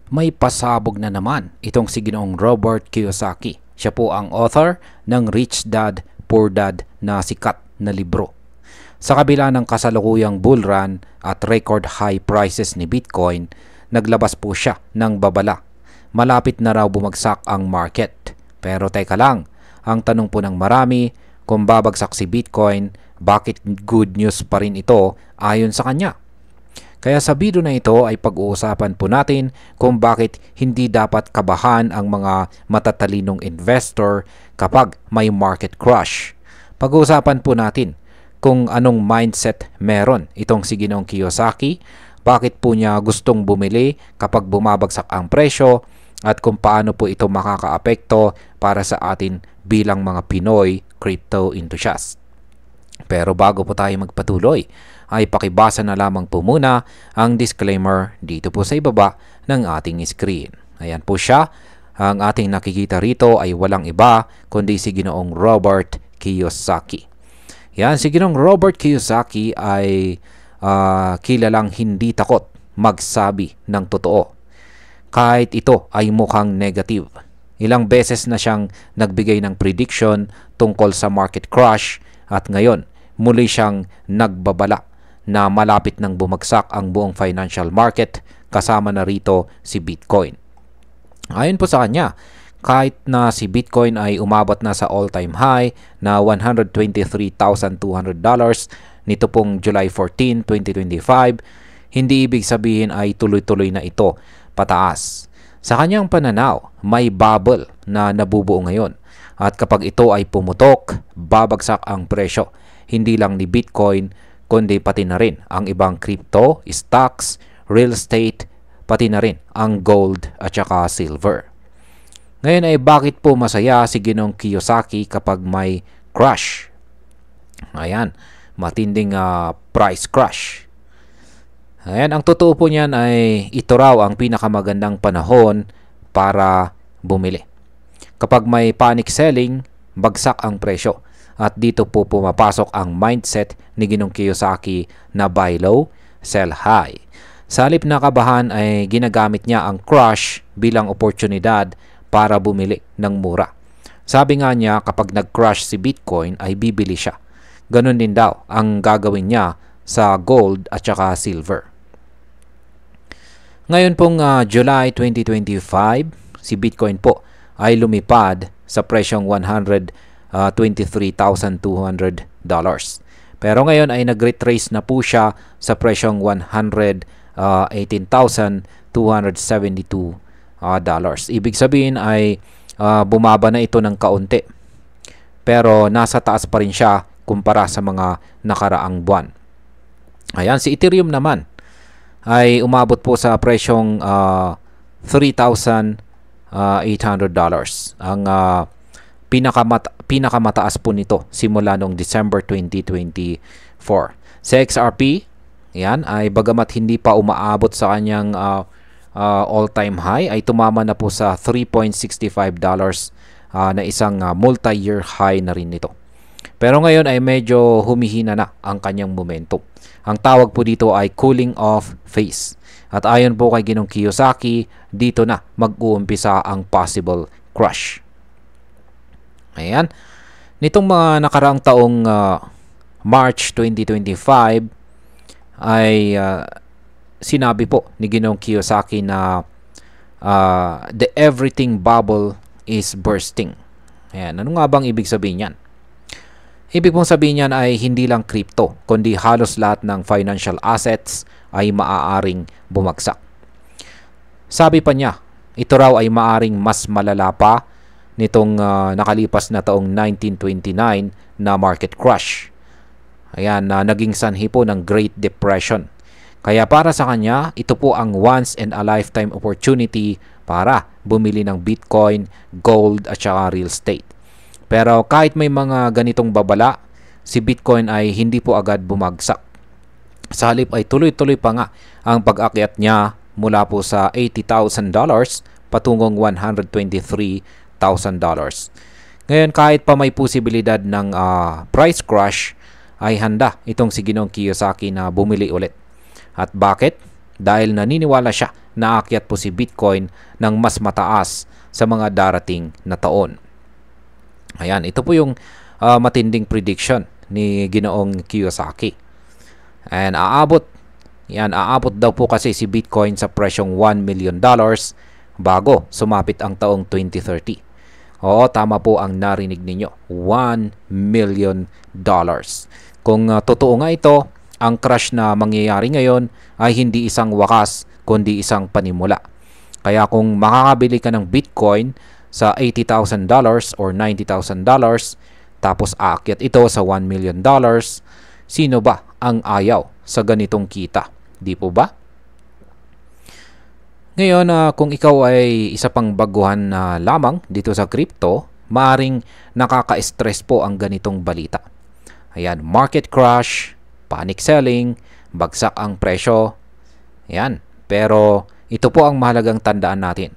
May pasabog na naman itong si Ginoong Robert Kiyosaki. Siya po ang author ng Rich Dad, Poor Dad na sikat na libro. Sa kabila ng kasalukuyang bull run at record high prices ni Bitcoin, naglabas po siya ng babala. Malapit na raw bumagsak ang market. Pero teka lang, ang tanong po ng marami, kung babagsak si Bitcoin, bakit good news pa rin ito ayon sa kanya? Kaya sa video na ito ay pag-uusapan po natin kung bakit hindi dapat kabahan ang mga matatalinong investor kapag may market crash. Pag-uusapan po natin kung anong mindset meron itong si Ginoong Kiyosaki, bakit po niya gustong bumili kapag bumabagsak ang presyo, at kung paano po ito makakaapekto para sa atin bilang mga Pinoy crypto enthusiast. Pero bago po tayo magpatuloy, ay pakibasa na lamang po muna ang disclaimer dito po sa ibaba ng ating screen. Ayan po siya. Ang ating nakikita rito ay walang iba kundi si Ginoong Robert Kiyosaki. Yan, si Ginoong Robert Kiyosaki ay kilalang hindi takot magsabi ng totoo, kahit ito ay mukhang negative. Ilang beses na siyang nagbigay ng prediction tungkol sa market crash at ngayon muli siyang nagbabala na malapit nang bumagsak ang buong financial market, kasama na rito si Bitcoin. Ayon po sa kanya, kahit na si Bitcoin ay umabot na sa all-time high na $123,200 nito pong July 14, 2025, hindi ibig sabihin ay tuloy-tuloy na ito pataas. Sa kanyang pananaw, may bubble na nabubuo ngayon at kapag ito ay pumutok, babagsak ang presyo, hindi lang ni Bitcoin kundi pati na rin ang ibang crypto, stocks, real estate, pati na rin ang gold at saka silver. Ngayon ay bakit po masaya si Ginoong Kiyosaki kapag may crash? Ayan, matinding price crash. Ayan, ang totoo po niyan ay ito raw ang pinakamagandang panahon para bumili. Kapag may panic selling, bagsak ang presyo. At dito po pumapasok ang mindset ni Ginoong Kiyosaki na buy low, sell high. Sa halip na kabahan ay ginagamit niya ang crash bilang oportunidad para bumili ng mura. Sabi nga niya, kapag nag-crash si Bitcoin ay bibili siya. Ganon din daw ang gagawin niya sa gold at saka silver. Ngayon pong July 2025, si Bitcoin po ay lumipad sa presyong $123,200. Pero ngayon ay nag-retrace na po siya sa presyong $118,272. Ibig sabihin ay bumaba na ito ng kaunti. Pero nasa taas pa rin siya kumpara sa mga nakaraang buwan. Ayan, si Ethereum naman ay umabot po sa presyong $3,800. Ang pinakamataas po nito simula noong December 2024. Sa XRP, yan ay bagamat hindi pa umaabot sa kanyang all-time high, ay tumama na po sa $3.65 na isang multi-year high na rin nito. Pero ngayon ay medyo humihina na ang kanyang momentum. Ang tawag po dito ay cooling off phase. At ayon po kay Ginoong Kiyosaki, dito na mag-uumpisa ang possible crash. Ayan. Nitong mga nakaraang taong March 2025 ay sinabi po ni Ginoong Kiyosaki na the everything bubble is bursting. Ayan. Ano nga bang ibig sabihin yan? Ibig pong sabihin niyan ay hindi lang crypto, kundi halos lahat ng financial assets ay maaaring bumagsak. Sabi pa niya, ito raw ay maaaring mas malala pa nitong nakalipas na taong 1929 na market crash. Ayan, naging sanhi po ng Great Depression. Kaya para sa kanya, ito po ang once in a lifetime opportunity para bumili ng Bitcoin, gold at saka real estate. Pero kahit may mga ganitong babala, si Bitcoin ay hindi po agad bumagsak. Sa halip ay tuloy-tuloy pa nga ang pag-akyat niya mula po sa $80,000 patungong $123,000. Ngayon kahit pa may posibilidad ng price crash, ay handa itong si Ginoong Kiyosaki na bumili ulit. At bakit? Dahil naniniwala siya naakyat po si Bitcoin ng mas mataas sa mga darating na taon. Ayan, ito po yung matinding prediction ni Ginoong Kiyosaki. And aabot daw po kasi si Bitcoin sa presyong $1 million bago sumapit ang taong 2030. Oo, tama po ang narinig ninyo. $1 million. Kung totoo nga ito, ang crash na mangyayari ngayon ay hindi isang wakas, kundi isang panimula. Kaya kung makakabili ka ng Bitcoin sa $80,000 or $90,000, tapos aakyat ito sa $1 million, sino ba ang ayaw sa ganitong kita? Di po ba? Ngayon, kung ikaw ay isa pang baguhan na lamang dito sa crypto, maaring nakaka-stress po ang ganitong balita. Ayan, market crash, panic selling, bagsak ang presyo. Ayan, pero ito po ang mahalagang tandaan natin.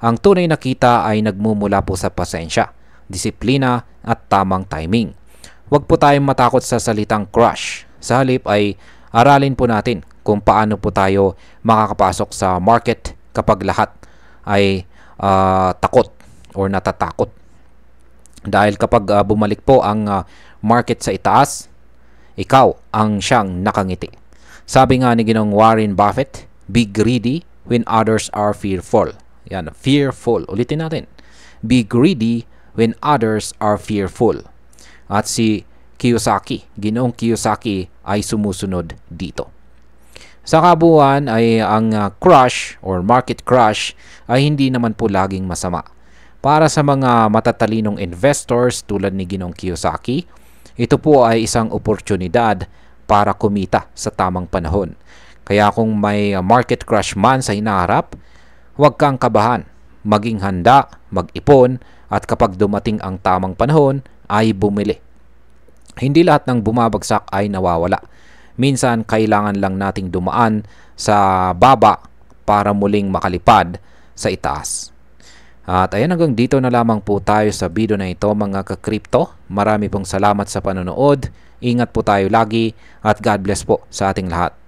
Ang tunay na kita ay nagmumula po sa pasensya, disiplina at tamang timing. Huwag po tayong matakot sa salitang crash. Sa halip ay aralin po natin kung paano po tayo makakapasok sa market kapag lahat ay takot or natatakot. Dahil kapag bumalik po ang market sa itaas, ikaw ang siyang nakangiti. Sabi nga ni Ginoong Warren Buffett, be greedy when others are fearful. Yan, fearful. Ulitin natin. Be greedy when others are fearful. At si Kiyosaki, Ginoong Kiyosaki ay sumusunod dito. Sa kabuuan ay ang crash or market crash ay hindi naman po laging masama. Para sa mga matatalinong investors tulad ni Ginoong Kiyosaki, ito po ay isang oportunidad para kumita sa tamang panahon. Kaya kung may market crash man sa hinaharap, huwag kang kabahan. Maging handa, mag-ipon, at kapag dumating ang tamang panahon, ay bumili. Hindi lahat ng bumabagsak ay nawawala. Minsan, kailangan lang nating dumaan sa baba para muling makalipad sa itaas. At ayan, hanggang dito na lamang po tayo sa video na ito mga ka-crypto. Marami pong salamat sa panonood. Ingat po tayo lagi at God bless po sa ating lahat.